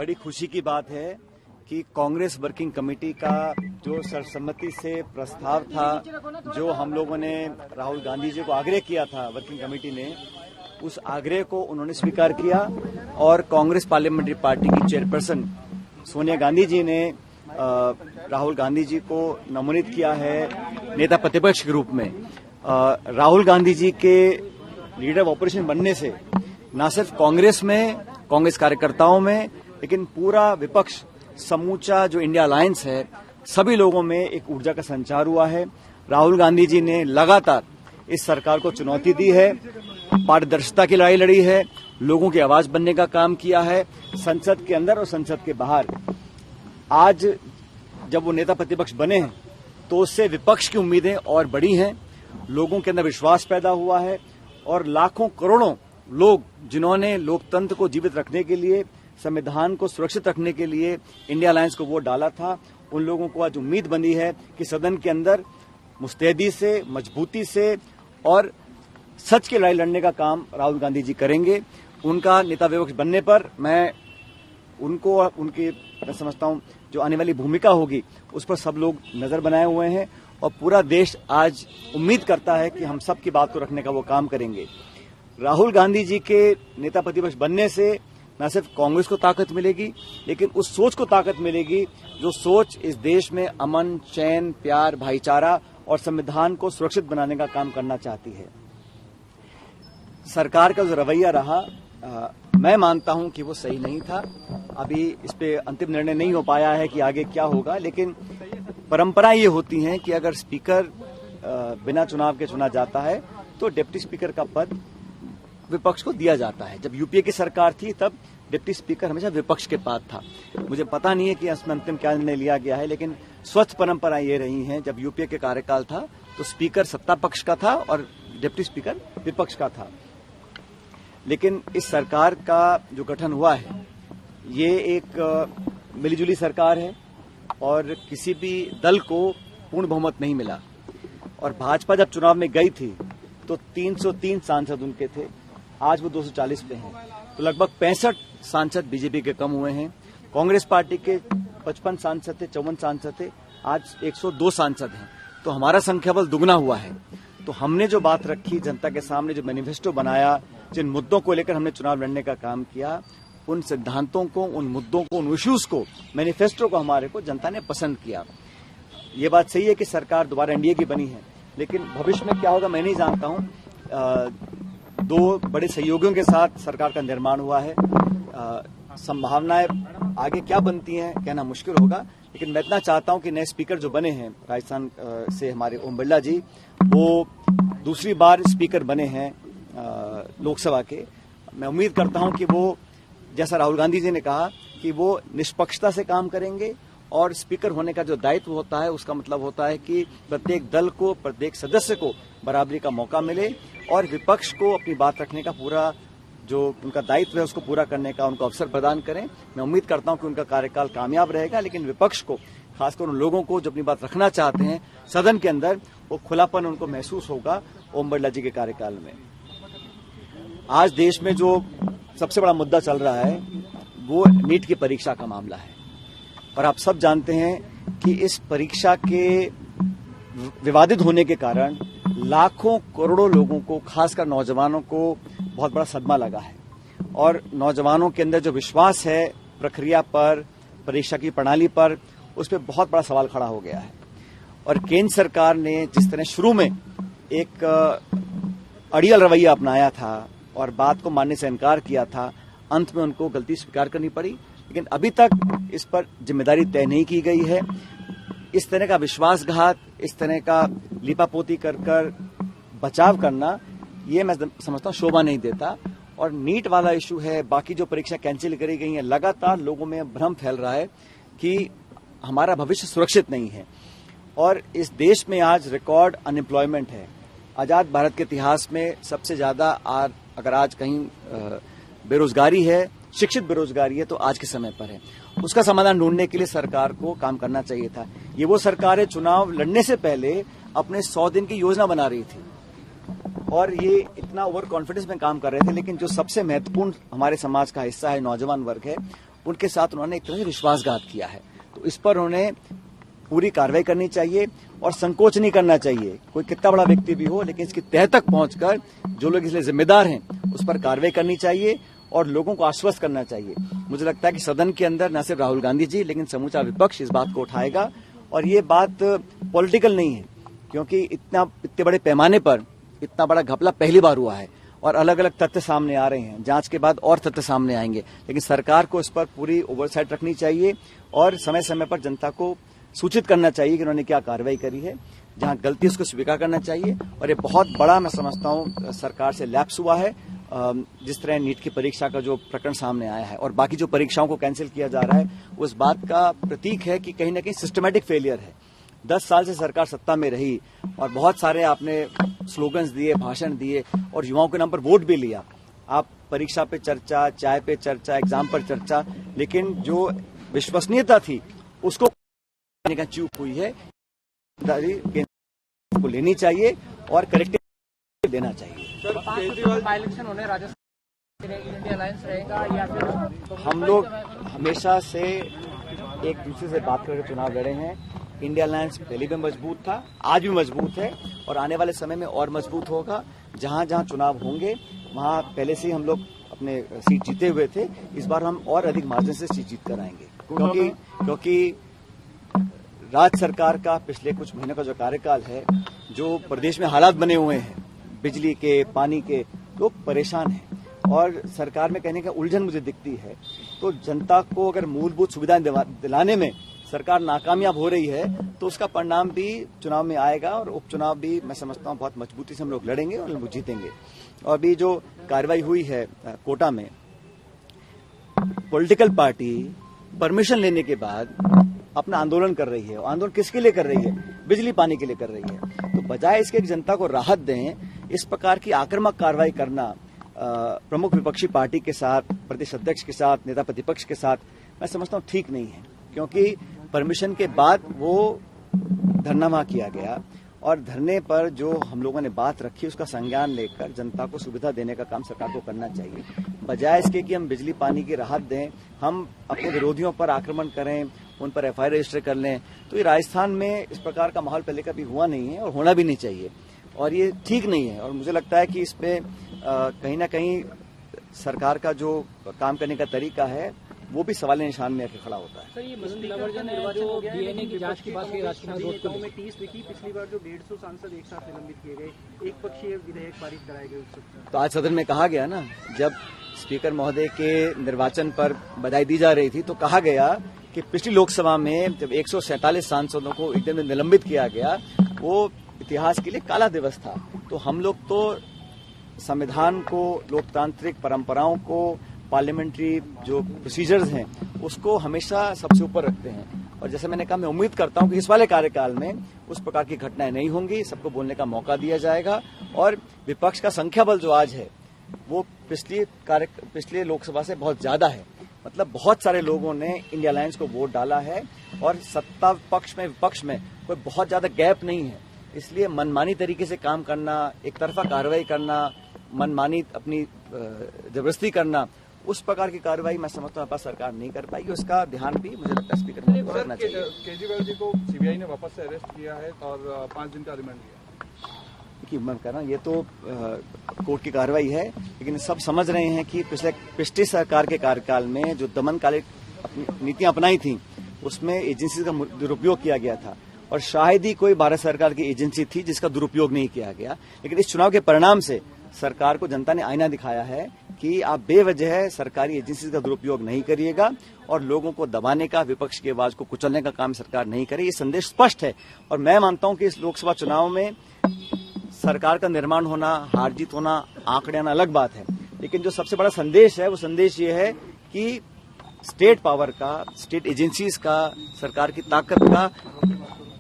बड़ी खुशी की बात है कि कांग्रेस वर्किंग कमेटी का जो सर्वसम्मति से प्रस्ताव था, जो हम लोगों ने राहुल गांधी जी को आग्रह किया था वर्किंग कमेटी ने, उस आग्रह को उन्होंने स्वीकार किया और कांग्रेस पार्लियामेंट्री पार्टी की चेयरपर्सन सोनिया गांधी जी ने राहुल गांधी जी को नमोनित किया है नेता प्रतिपक्ष के रूप में। राहुल गांधी जी के लीडर ऑफ ऑपोजिशन बनने से न सिर्फ कांग्रेस में, कांग्रेस कार्यकर्ताओं में, लेकिन पूरा विपक्ष, समूचा जो इंडिया अलायंस है, सभी लोगों में एक ऊर्जा का संचार हुआ है। राहुल गांधी जी ने लगातार इस सरकार को चुनौती दी है, पारदर्शिता की लड़ाई लड़ी है, लोगों की आवाज बनने का काम किया है, संसद के अंदर और संसद के बाहर। आज जब वो नेता प्रतिपक्ष बने हैं तो उससे विपक्ष की उम्मीदें और बड़ी हैं, लोगों के अंदर विश्वास पैदा हुआ है और लाखों करोड़ों लोग जिन्होंने लोकतंत्र को जीवित रखने के लिए, संविधान को सुरक्षित रखने के लिए इंडिया अलायंस को वोट डाला था, उन लोगों को आज उम्मीद बनी है कि सदन के अंदर मुस्तैदी से, मजबूती से और सच की लड़ाई लड़ने का काम राहुल गांधी जी करेंगे। उनका नेता विपक्ष बनने पर मैं समझता हूं जो आने वाली भूमिका होगी उस पर सब लोग नजर बनाए हुए हैं और पूरा देश आज उम्मीद करता है कि हम सब की बात को रखने का वो काम करेंगे। राहुल गांधी जी के नेता प्रतिपक्ष बनने से न सिर्फ कांग्रेस को ताकत मिलेगी, लेकिन उस सोच को ताकत मिलेगी जो सोच इस देश में अमन, चैन, प्यार, भाईचारा और संविधान को सुरक्षित बनाने का काम करना चाहती है। सरकार का जो रवैया रहा, मैं मानता हूं कि वो सही नहीं था। अभी इस पे अंतिम निर्णय नहीं हो पाया है कि आगे क्या होगा, लेकिन परंपरा ये होती है कि अगर स्पीकर बिना चुनाव के चुना जाता है तो डिप्टी स्पीकर का पद विपक्ष को दिया जाता है। जब यूपीए की सरकार थी तब डिप्टी स्पीकर हमेशा विपक्ष के पास था। मुझे पता नहीं है कि इसमें अंतिम क्या निर्णय लिया गया है, लेकिन स्वच्छ परंपरा ये रही है, जब यूपीए के कार्यकाल था तो स्पीकर सत्ता पक्ष का था और डिप्टी स्पीकर विपक्ष का था। लेकिन इस सरकार का जो गठन हुआ है ये एक मिलीजुली सरकार है और किसी भी दल को पूर्ण बहुमत नहीं मिला। और भाजपा जब चुनाव में गई थी तो 303 सांसद उनके थे, आज वो 240 पे हैं, तो लगभग 65 सांसद बीजेपी के कम हुए हैं। कांग्रेस पार्टी के 55 सांसद थे, 54 सांसद थे, आज 102 सांसद हैं, तो हमारा संख्या बल दुगना हुआ है। तो हमने जो बात रखी जनता के सामने, जो मैनिफेस्टो बनाया, जिन मुद्दों को लेकर हमने चुनाव लड़ने का काम किया, उन सिद्धांतों को, उन मुद्दों को, उन इश्यूज को, मैनिफेस्टो को हमारे को जनता ने पसंद किया। ये बात सही है कि सरकार दोबारा एनडीए की बनी है, लेकिन भविष्य में क्या होगा मैं नहीं जानता हूं। दो बड़े सहयोगियों के साथ सरकार का निर्माण हुआ है, संभावनाएं आगे क्या बनती हैं कहना मुश्किल होगा, लेकिन मैं इतना चाहता हूं कि नए स्पीकर जो बने हैं राजस्थान से, हमारे ओम बिरला जी, वो दूसरी बार स्पीकर बने हैं लोकसभा के। मैं उम्मीद करता हूं कि वो, जैसा राहुल गांधी जी ने कहा, कि वो निष्पक्षता से काम करेंगे और स्पीकर होने का जो दायित्व होता है उसका मतलब होता है कि प्रत्येक दल को, प्रत्येक सदस्य को बराबरी का मौका मिले और विपक्ष को अपनी बात रखने का पूरा जो उनका दायित्व है उसको पूरा करने का उनको अवसर प्रदान करें। मैं उम्मीद करता हूं कि उनका कार्यकाल कामयाब रहेगा, लेकिन विपक्ष को, खासकर उन लोगों को जो अपनी बात रखना चाहते हैं सदन के अंदर, वो खुलापन उनको महसूस होगा ओम बिरला जी के कार्यकाल में। आज देश में जो सबसे बड़ा मुद्दा चल रहा है वो नीट की परीक्षा का मामला है और आप सब जानते हैं कि इस परीक्षा के विवादित होने के कारण लाखों करोड़ों लोगों को, खासकर नौजवानों को बहुत बड़ा सदमा लगा है और नौजवानों के अंदर जो विश्वास है प्रक्रिया पर, परीक्षा की प्रणाली पर, उस पर बहुत बड़ा सवाल खड़ा हो गया है। और केंद्र सरकार ने जिस तरह शुरू में एक अड़ियल रवैया अपनाया था और बात को मानने से इनकार किया था, अंत में उनको गलती स्वीकार करनी पड़ी, लेकिन अभी तक इस पर जिम्मेदारी तय नहीं की गई है। इस तरह का विश्वासघात, इस तरह का लिपापोती कर बचाव करना, ये मैं समझता हूँ शोभा नहीं देता। और नीट वाला इशू है, बाकी जो परीक्षा कैंसिल करी गई है, लगातार लोगों में भ्रम फैल रहा है कि हमारा भविष्य सुरक्षित नहीं है। और इस देश में आज रिकॉर्ड अनएम्प्लॉयमेंट है। आजाद भारत के इतिहास में सबसे ज्यादा अगर आज कहीं बेरोजगारी है, शिक्षित बेरोजगारी है, तो आज के समय पर है। उसका समाधान ढूंढने के लिए सरकार को काम करना चाहिए था। ये वो सरकार है चुनाव लड़ने से पहले अपने 100 दिन की योजना बना रही थी और ये इतना ओवर कॉन्फिडेंस में काम कर रहे थे, लेकिन जो सबसे महत्वपूर्ण हमारे समाज का हिस्सा है, नौजवान वर्ग है, उनके साथ उन्होंने एक तरह से विश्वासघात किया है। तो इस पर उन्हें पूरी कार्रवाई करनी चाहिए और संकोच नहीं करना चाहिए। कोई कितना बड़ा व्यक्ति भी हो, लेकिन इसकी तह तक पहुंचकर जो लोग इसलिए जिम्मेदार हैं उस पर कार्रवाई करनी चाहिए और लोगों को आश्वस्त करना चाहिए। मुझे लगता है कि सदन के अंदर न सिर्फ राहुल गांधी जी लेकिन समूचा विपक्ष इस बात को उठाएगा और ये बात पॉलिटिकल नहीं है, क्योंकि इतने बड़े पैमाने पर इतना बड़ा घपला पहली बार हुआ है और अलग अलग तथ्य सामने आ रहे हैं। जांच के बाद और तथ्य सामने आएंगे, लेकिन सरकार को इस पर पूरी ओवरसाइट रखनी चाहिए और समय समय पर जनता को सूचित करना चाहिए कि उन्होंने क्या कार्रवाई करी है। जहां गलती उसको स्वीकार करना चाहिए। और ये बहुत बड़ा मैं समझता हूं सरकार से लैप्स हुआ है। जिस तरह नीट की परीक्षा का जो प्रकरण सामने आया है और बाकी जो परीक्षाओं को कैंसिल किया जा रहा है, उस बात का प्रतीक है कि कहीं ना कहीं सिस्टमैटिक फेलियर है। 10 साल से सरकार सत्ता में रही और बहुत सारे आपने स्लोगन्स दिए, भाषण दिए और युवाओं के नाम पर वोट भी लिया। आप परीक्षा पे चर्चा, चाय पे चर्चा, एग्जाम पर चर्चा, लेकिन जो विश्वसनीयता थी उसको का चूक हुई है। को लेनी चाहिए और करेक्टिव देना चाहिए। सर, केजरीवाल इलेक्शन होने राजस्थान इंडिया अलायंस रहेगा या फिर हम लोग हमेशा से एक दूसरे से बात करके चुनाव लड़े हैं। इंडिया अलायंस पहले भी मजबूत था, आज भी मजबूत है और आने वाले समय में और मजबूत होगा। जहां जहां चुनाव होंगे वहां पहले से ही हम लोग अपने सीट जीते हुए थे। इस बार हम और अधिक मार्जिन से सीट जीत कर आएंगे, क्योंकि राज्य सरकार का पिछले कुछ महीनों का जो कार्यकाल है, जो प्रदेश में हालात बने हुए हैं बिजली के, पानी के, लोग परेशान हैं और सरकार में कहने का उलझन मुझे दिखती है। तो जनता को अगर मूलभूत सुविधाएं दिलाने में सरकार नाकामयाब हो रही है तो उसका परिणाम भी चुनाव में आएगा और उपचुनाव भी मैं समझता हूं बहुत मजबूती से हम लोग लड़ेंगे और लोग जीतेंगे। और अभी जो कार्रवाई हुई है कोटा में, पॉलिटिकल पार्टी परमिशन लेने के बाद अपना आंदोलन कर रही है। और आंदोलन किसके लिए कर रही है? बिजली पानी के लिए कर रही है। तो बजाय इसके जनता को राहत दें, इस प्रकार की आक्रामक कार्रवाई करना प्रमुख विपक्षी पार्टी के साथ, प्रदेश अध्यक्ष के साथ, नेता प्रतिपक्ष के साथ, मैं समझता हूं ठीक नहीं है। क्योंकि परमिशन के बाद वो धरना वहां किया गया और धरने पर जो हम लोगों ने बात रखी उसका संज्ञान लेकर जनता को सुविधा देने का काम सरकार को करना चाहिए। बजाय इसके कि हम बिजली पानी की राहत दें, हम अपने विरोधियों पर आक्रमण करें, उन पर एफआईआर रजिस्टर कर लें। तो ये राजस्थान में इस प्रकार का माहौल पहले कभी हुआ नहीं है और होना भी नहीं चाहिए और ये ठीक नहीं है। और मुझे लगता है कि इसमें कहीं ना कहीं सरकार का जो काम करने का तरीका है वो भी सवाल निशान में आके खड़ा होता है। सर, ये निर्वाचन जो डीएनए की जांच की बात की नेताओं में टीस दिखी। पिछली बार जो 150 सांसद एक साथ निलंबित किए गए, एक पक्षीय विधेयक पारित कराए गए। तो आज सदन में कहा गया ना, जब स्पीकर महोदय के निर्वाचन पर बधाई दी जा रही थी तो कहा गया कि पिछली लोकसभा में जब 147 सांसदों को एक दिन में निलंबित किया गया, वो इतिहास के लिए काला दिवस था। तो हम लोग तो संविधान को, लोकतांत्रिक परंपराओं को, पार्लियामेंट्री जो प्रोसीजर्स हैं उसको हमेशा सबसे ऊपर रखते हैं। और जैसे मैंने कहा, मैं उम्मीद करता हूं कि इस वाले कार्यकाल में उस प्रकार की घटनाएं नहीं होंगी, सबको बोलने का मौका दिया जाएगा। और विपक्ष का संख्या बल जो आज है वो पिछले लोकसभा से बहुत ज्यादा है। मतलब बहुत सारे लोगों ने इंडिया अलायंस को वोट डाला है और सत्ता पक्ष में विपक्ष में कोई बहुत ज्यादा गैप नहीं है। इसलिए मनमानी तरीके से काम करना, एक तरफा कार्रवाई करना, मनमानी अपनी जबरदस्ती करना, उस प्रकार की कार्रवाई मैं समझता हूँ सरकार नहीं कर पाएगी। उसका ध्यान भी मुझे लगता है स्पीकर को रखना चाहिए। केजरीवाल जी को सीबीआई ने वापस से अरेस्ट किया है और 5 दिन का रिमांड दिया। देखिए, मैं कह रहा हूँ ये तो कोर्ट की कार्रवाई है, लेकिन सब समझ रहे हैं कि पिछली सरकार के कार्यकाल में जो दमनकालिक नीतियां अपनाई थी उसमें एजेंसी का दुरुपयोग किया गया था और शायद ही कोई भारत सरकार की एजेंसी थी जिसका दुरुपयोग नहीं किया गया। लेकिन इस चुनाव के परिणाम से सरकार को जनता ने आईना दिखाया है कि आप बेवजह सरकारी एजेंसी का दुरुपयोग नहीं करिएगा और लोगों को दबाने का, विपक्ष की आवाज को कुचलने का काम सरकार नहीं करे। ये संदेश स्पष्ट है और मैं मानता हूं कि इस लोकसभा चुनाव में सरकार का निर्माण होना, हार जीत होना, आंकड़े आना अलग बात है, लेकिन जो सबसे बड़ा संदेश है वो संदेश ये है कि स्टेट पावर का, स्टेट एजेंसीज का, सरकार की ताकत का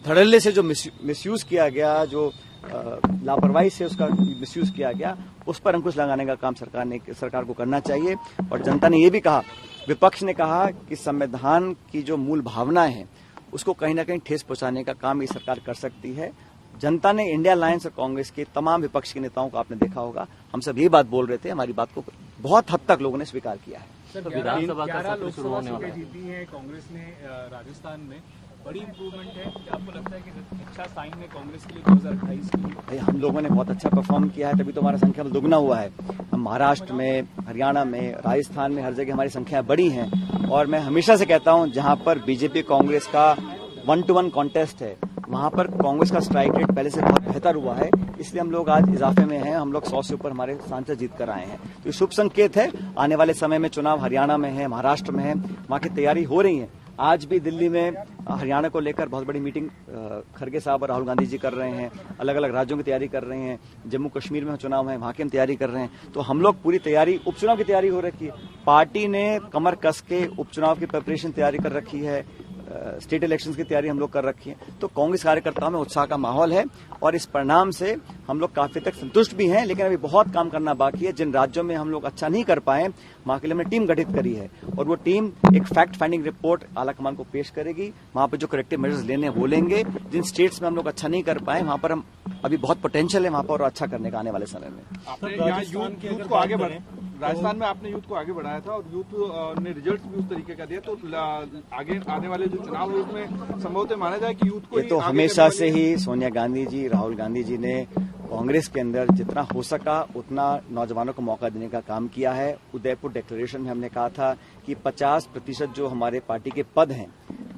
धड़ल्ले से जो मिसयूज किया गया, जो लापरवाही से उसका मिसयूज किया गया, उस पर अंकुश लगाने का काम सरकार को करना चाहिए। और जनता ने ये भी कहा, विपक्ष ने कहा कि संविधान की जो मूल भावनाएं हैं उसको कहीं ना कहीं ठेस पहुंचाने का काम ये सरकार कर सकती है। जनता ने इंडिया अलायंस और कांग्रेस के तमाम विपक्ष के नेताओं को आपने देखा होगा, हम सब ये बात बोल रहे थे, हमारी बात को बहुत हद तक लोगों ने स्वीकार किया है। विधानसभा का सत्र शुरू लोकसभा होने वाला सीटें है। जीती हैं कांग्रेस ने राजस्थान में, बड़ी इंप्रूवमेंट है। क्या आपको लगता है कि अच्छा साइन है कांग्रेस के लिए 2028 के लिए? भाई हम लोगों ने बहुत अच्छा परफॉर्म किया है, तभी तो हमारा संख्या बल दुगना हुआ है। हम महाराष्ट्र में, हरियाणा में, राजस्थान में हर जगह हमारी संख्या बड़ी हैं। और मैं हमेशा से कहता हूं, जहां पर बीजेपी कांग्रेस का 1-to-1 कॉन्टेस्ट है, वहां पर कांग्रेस का स्ट्राइक रेट पहले से बहुत बेहतर हुआ है। इसलिए हम लोग आज इजाफे में हैं। हम लोग 100 से ऊपर हमारे सांसद जीत कर आए हैं, तो ये शुभ संकेत है। आने वाले समय में चुनाव हरियाणा में है, महाराष्ट्र में है, वहां की तैयारी हो रही है। आज भी दिल्ली में हरियाणा को लेकर बहुत बड़ी मीटिंग खड़गे साहब और राहुल गांधी जी कर रहे हैं। अलग अलग राज्यों की तैयारी कर रहे हैं। जम्मू कश्मीर में चुनाव है, वहां की हम तैयारी कर रहे हैं। तो हम लोग पूरी तैयारी, उपचुनाव की तैयारी हो रखी है। पार्टी ने कमर कस के उपचुनाव की प्रिपरेशन तैयारी कर रखी है। स्टेट इलेक्शंस की तैयारी हम लोग कर रखी है। तो कांग्रेस कार्यकर्ताओं में उत्साह का माहौल है और इस परिणाम से हम लोग काफी तक संतुष्ट भी हैं। लेकिन अभी बहुत काम करना बाकी है। जिन राज्यों में हम लोग अच्छा नहीं कर पाए, वहां के लिए हमने टीम गठित करी है और वो टीम एक फैक्ट फाइंडिंग रिपोर्ट आलाकमान को पेश करेगी। वहां पर जो करेक्टिव मेजर्स लेने वो लेंगे। जिन स्टेट्स में हम लोग अच्छा नहीं कर पाए, वहां पर हम अभी बहुत पोटेंशियल है वहां पर और अच्छा करने का आने वाले समय में। आपने यहाँ यूथ को आगे बढ़े, राजस्थान में आपने यूथ को आगे बढ़ाया था और यूथ ने रिजल्ट भी उस तरीके का दिया। तो आगे आने वाले जो चुनाव है उसमें संभवतः माना जाए कि यूथ को ये तो हमेशा से ही सोनिया गांधी जी, राहुल गांधी जी ने कांग्रेस के अंदर जितना हो सका उतना नौजवानों को मौका देने का काम किया है। उदयपुर डिक्लेरेशन में हमने कहा था कि 50% जो हमारे पार्टी के पद हैं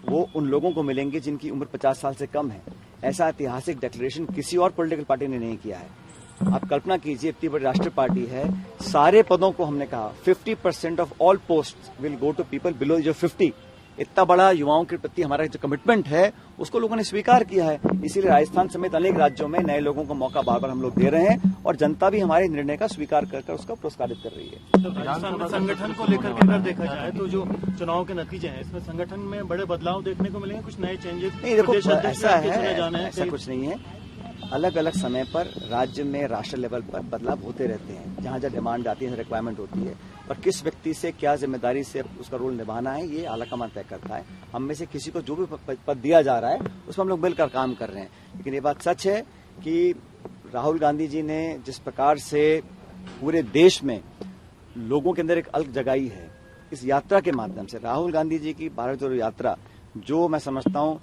वो उन लोगों को मिलेंगे जिनकी उम्र 50 साल से कम है। ऐसा ऐतिहासिक डिक्लेरेशन किसी और पॉलिटिकल पार्टी ने नहीं किया है। आप कल्पना कीजिए, इतनी बड़ी राष्ट्रीय पार्टी है, सारे पदों को हमने कहा 50% of all post will go to people below जो 50। इतना बड़ा युवाओं के प्रति हमारा जो कमिटमेंट है उसको लोगों ने स्वीकार किया है। इसीलिए राजस्थान समेत अनेक राज्यों में नए लोगों को मौका बार बार हम लोग दे रहे हैं और जनता भी हमारे निर्णय का स्वीकार कर उसका पुरस्कारित कर रही है। तो राजस्थान में संगठन को लेकर के अगर देखा जाए तो जो चुनाव के नतीजे हैं, इसमें संगठन में बड़े बदलाव देखने को मिलेंगे, कुछ नए चेंजेस? नहीं, देखो ऐसा है, ऐसा कुछ नहीं है। अलग अलग समय पर राज्य में राष्ट्रीय लेवल पर बदलाव होते रहते हैं। जहां जहां डिमांड आती है, रिक्वायरमेंट होती है और किस व्यक्ति से क्या जिम्मेदारी से उसका रोल निभाना है, ये आलाकमान तय करता है। हम में से किसी को जो भी पद दिया जा रहा है उसमें हम लोग मिलकर काम कर रहे हैं। लेकिन ये बात सच है कि राहुल गांधी जी ने जिस प्रकार से पूरे देश में लोगों के अंदर एक अलग जगाई है, इस यात्रा के माध्यम से राहुल गांधी जी की भारत जोड़ो यात्रा, जो मैं समझता हूं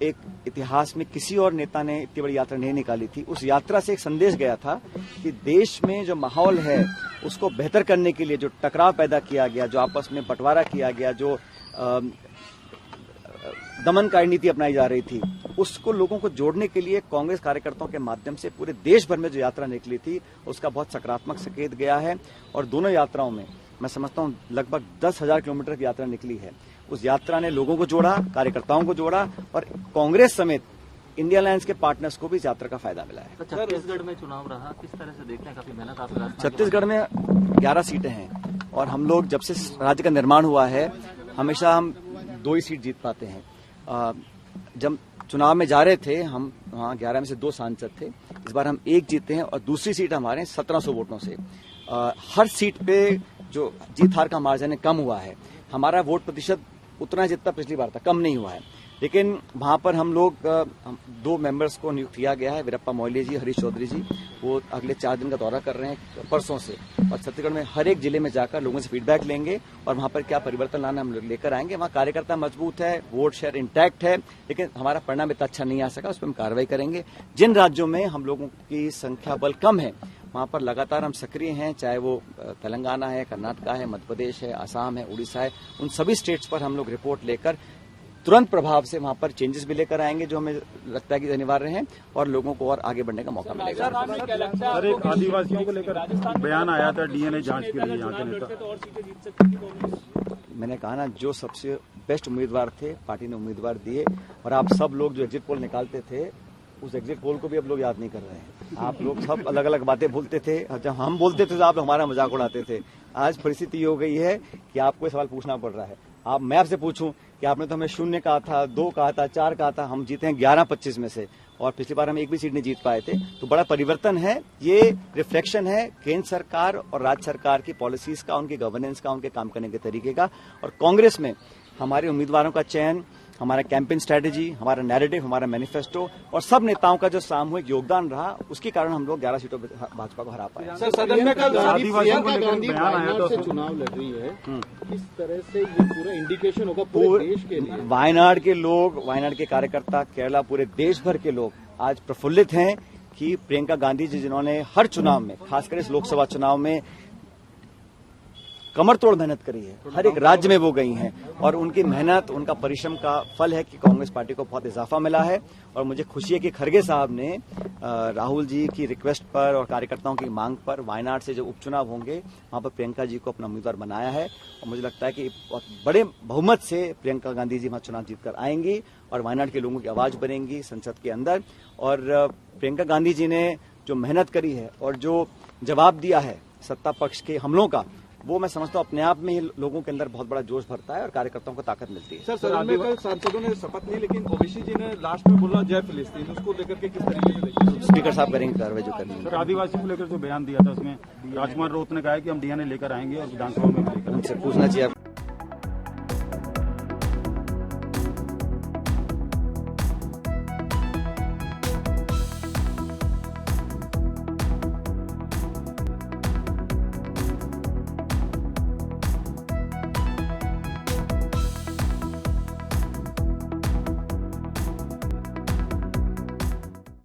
एक इतिहास में किसी और नेता ने इतनी बड़ी यात्रा नहीं निकाली थी। उस यात्रा से एक संदेश गया था कि देश में जो माहौल है उसको बेहतर करने के लिए जो टकराव पैदा किया गया, जो आपस में बंटवारा किया गया, जो दमनकारी नीति अपनाई जा रही थी, उसको लोगों को जोड़ने के लिए कांग्रेस कार्यकर्ताओं के माध्यम से पूरे देश भर में जो यात्रा निकली थी उसका बहुत सकारात्मक संकेत गया है। और दोनों यात्राओं में मैं समझता हूं लगभग 10,000 किलोमीटर की यात्रा निकली है। उस यात्रा ने लोगों को जोड़ा, कार्यकर्ताओं को जोड़ा और कांग्रेस समेत इंडिया अलायंस के पार्टनर्स को भी इस यात्रा का फायदा मिला है। तो छत्तीसगढ़ में चुनाव रहा, किस तरह से देखते हैं? काफी मेहनत आपके राजस्थान छत्तीसगढ़ में 11 सीटें हैं और हम लोग जब से राज्य का निर्माण हुआ है हमेशा हम 2 ही सीट जीत पाते हैं। जब चुनाव में जा रहे थे हम, वहाँ 11 में से 2 सांसद थे। इस बार हम 1 जीते हैं और दूसरी सीट हमारे 1700 वोटों से। हर सीट पे जो जीत हार का मार्जिन कम हुआ है। हमारा वोट प्रतिशत उतना जितना पिछली बार था, कम नहीं हुआ है। लेकिन वहां पर हम लोग 2 मेंबर्स को नियुक्त किया गया है, वीरप्पा मोइली जी, हरीश चौधरी जी। वो अगले 4 दिन का दौरा कर रहे हैं परसों से और छत्तीसगढ़ में हर एक जिले में जाकर लोगों से फीडबैक लेंगे और वहां पर क्या परिवर्तन लाना हम लोग लेकर आएंगे। वहां कार्यकर्ता मजबूत है, वोट शेयर इंटैक्ट है, लेकिन हमारा परिणाम इतना अच्छा नहीं आ सका, उस पर हम कार्रवाई करेंगे। जिन राज्यों में हम लोगों की संख्या बल कम है वहां पर लगातार हम सक्रिय हैं, चाहे वो तेलंगाना है, कर्नाटका है, मध्य प्रदेश है, असम है, उड़ीसा है। उन सभी स्टेट्स पर हम लोग रिपोर्ट लेकर तुरंत प्रभाव से वहां पर चेंजेस भी लेकर आएंगे जो हमें लगता है कि अनिवार्य हैं और लोगों को और आगे बढ़ने का मौका मिलेगा। सर, एक आदिवासियों को लेकर बयान आया था डीएनए जांच के लिए यहाँ के नेता। मैंने कहा ना, जो सबसे बेस्ट उम्मीदवार थे पार्टी ने उम्मीदवार दिए और आप सब लोग जो एग्जिट पोल निकालते थे उस एग्जिट पोल को भी अब लोग याद नहीं कर रहे हैं। आप लोग सब अलग अलग बातें बोलते थे, जब हम बोलते थे तो आप हमारा मजाक उड़ाते थे। आज परिस्थिति ये हो गई है कि आपको सवाल पूछना पड़ रहा है। मैं आपसे पूछूं कि आपने तो हमें 0 कहा था, 2 कहा था, 4 कहा था, हम जीते हैं 11-25 में से और पिछली बार हम 1 भी सीट नहीं जीत पाए थे। तो बड़ा परिवर्तन है, ये रिफ्लेक्शन है केंद्र सरकार और राज्य सरकार की पॉलिसीज का, उनकी गवर्नेंस का, उनके काम करने के तरीके का। और कांग्रेस में हमारे उम्मीदवारों का चयन हमारा कैंपेन स्ट्रेटेजी, हमारा नैरेटिव, हमारा मैनिफेस्टो और सब नेताओं का जो सामूहिक योगदान रहा, उसके कारण हम लोग 11 सीटों पर भाजपा को हरा पाए। सर, सदन में कल प्रियंका गांधी वायनाड से चुनाव लड़ रही है, किस तरह से ये पूरा इंडिकेशन होगा पूरे देश के लिए? वायनाड के लोग, वायनाड के कार्यकर्ता, केरला, पूरे देश भर के लोग आज प्रफुल्लित हैं कि प्रियंका गांधी जी, जिन्होंने हर चुनाव में, खासकर इस लोकसभा चुनाव में कमर तोड़ मेहनत करी है, हर एक राज्य में वो गई हैं और उनकी मेहनत, उनका परिश्रम का फल है कि कांग्रेस पार्टी को बहुत इजाफा मिला है। और मुझे खुशी है कि खड़गे साहब ने राहुल जी की रिक्वेस्ट पर और कार्यकर्ताओं की मांग पर वायनाड से जो उपचुनाव होंगे वहां पर प्रियंका जी को अपना उम्मीदवार बनाया है और मुझे लगता है कि बहुत बड़े बहुमत से प्रियंका गांधी जी वहां चुनाव जीतकर आएंगी और वायनाड के लोगों की आवाज बनेंगी संसद के अंदर। और प्रियंका गांधी जी ने जो मेहनत करी है और जो जवाब दिया है सत्ता पक्ष के हमलों का, वो मैं समझता हूँ अपने आप में ही लोगों के अंदर बहुत बड़ा जोश भरता है और कार्यकर्ताओं को ताकत मिलती है। सर, सदन में कल सांसदों ने शपथ ली, लेकिन ओबीसी जी ने लास्ट में बोला जय फिलिस्तीन, उसको लेकर के किस तरीके से देखिए? स्पीकर साहब करेंगे कार्रवाई जो करनी है। सर, आदिवासी को लेकर जो बयान दिया था उसमें राजकुमार राउत ने कहा है कि हम डीएनए लेकर आएंगे और विधानसभा में भी लेकर उनसे पूछना चाहिए